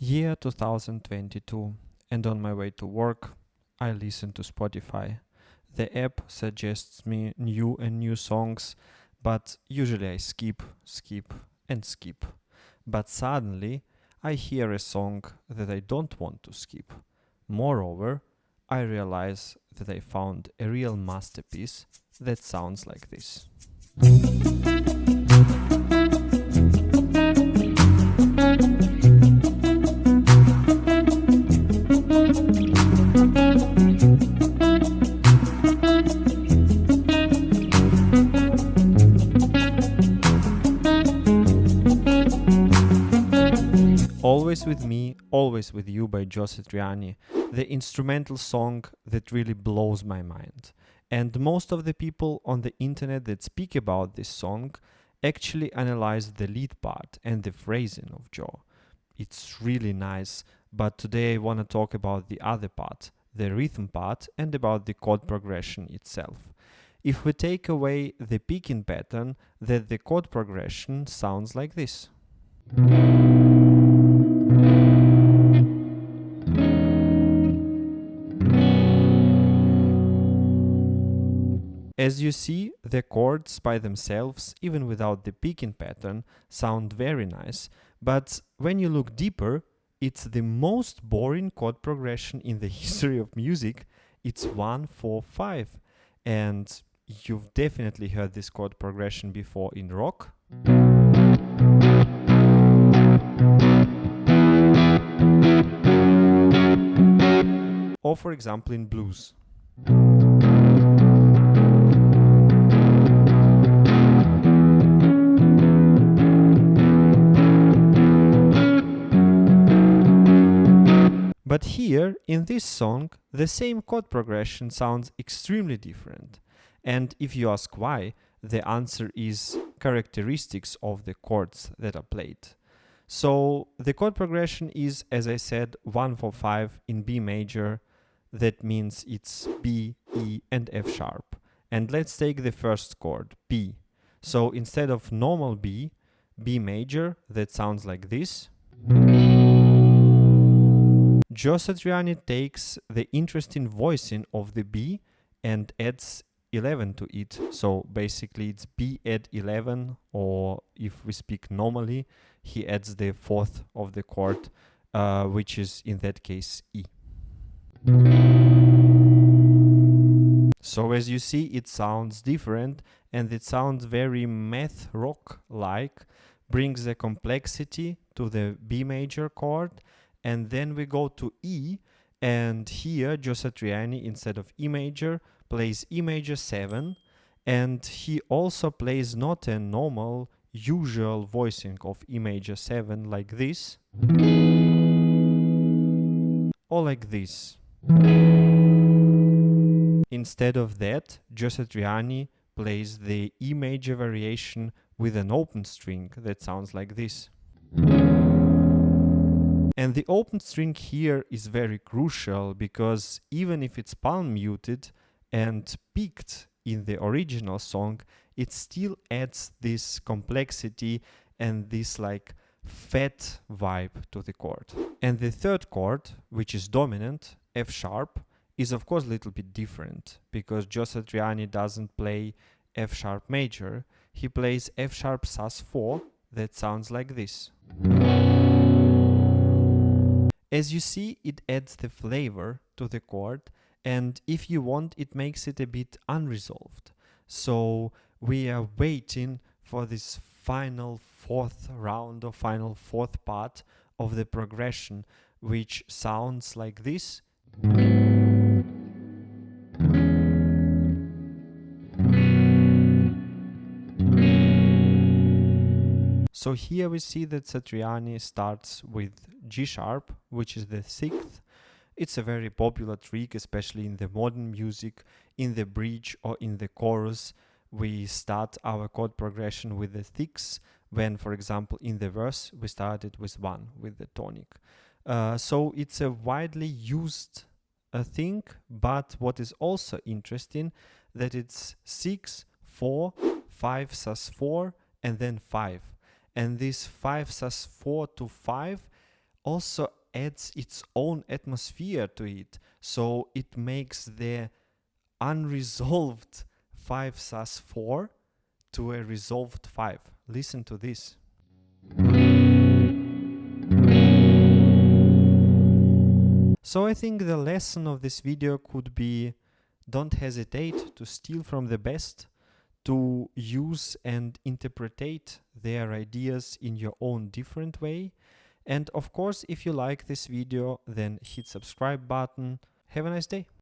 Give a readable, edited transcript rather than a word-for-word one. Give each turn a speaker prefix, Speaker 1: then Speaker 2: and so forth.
Speaker 1: Year 2022, and on my way to work, I listen to Spotify. The app suggests me new songs, but usually I skip, and skip. But suddenly, I hear a song that I don't want to skip. Moreover, I realize that I found a real masterpiece that sounds like this. Always with Me, Always with You by Joe Satriani, the instrumental song that really blows my mind. And most of the people on the internet that speak about this song actually analyze the lead part and the phrasing of Joe. It's really nice, but today I want to talk about the other part, the rhythm part, and about the chord progression itself. If we take away the picking pattern, then the chord progression sounds like this. As you see, the chords by themselves, even without the picking pattern, sound very nice, but when you look deeper, it's the most boring chord progression in the history of music. It's 1-4-5, and you've definitely heard this chord progression before in rock. Or for example in blues. But here, in this song, the same chord progression sounds extremely different. And if you ask why, the answer is characteristics of the chords that are played. So the chord progression is, as I said, 1-4-5 in B major. That means it's B, E, and F sharp. And let's take the first chord, B. So instead of normal B, B major, that sounds like this. Joe Satriani takes the interesting voicing of the B and adds 11 to it. So basically it's B add 11, or if we speak normally, he adds the fourth of the chord, which is in that case E. So as you see, it sounds different and it sounds very math rock-like, brings the complexity to the B major chord. And then we go to E, and here Joe Satriani, instead of E major, plays E major 7, and he also plays not a normal, usual voicing of E major 7 like this, or like this. Instead of that, Joe Satriani plays the E major variation with an open string that sounds like this. And the open string here is very crucial because even if it's palm muted and picked in the original song, it still adds this complexity and this like fat vibe to the chord. And the third chord, which is dominant, F sharp, is of course a little bit different because Joe Satriani doesn't play F sharp major, he plays F sharp sus4 that sounds like this. As you see, it adds the flavor to the chord, and if you want, it makes it a bit unresolved. So we are waiting for this final fourth round or final fourth part of the progression, which sounds like this. So here we see that Satriani starts with G sharp, which is the sixth. It's a very popular trick, especially in the modern music. In the bridge or in the chorus, we start our chord progression with the sixth, when, for example, in the verse, we started with 1, with the tonic. So it's a widely used thing, but what is also interesting, that it's 6, 4, 5 sus4, and then 5. And this 5 sus4 to 5 also adds its own atmosphere to it. So it makes the unresolved 5 sus4 to a resolved 5. Listen to this. So I think the lesson of this video could be: don't hesitate to steal from the best, to use and interpret their ideas in your own different way. And of course, if you like this video, then hit subscribe button. Have a nice day.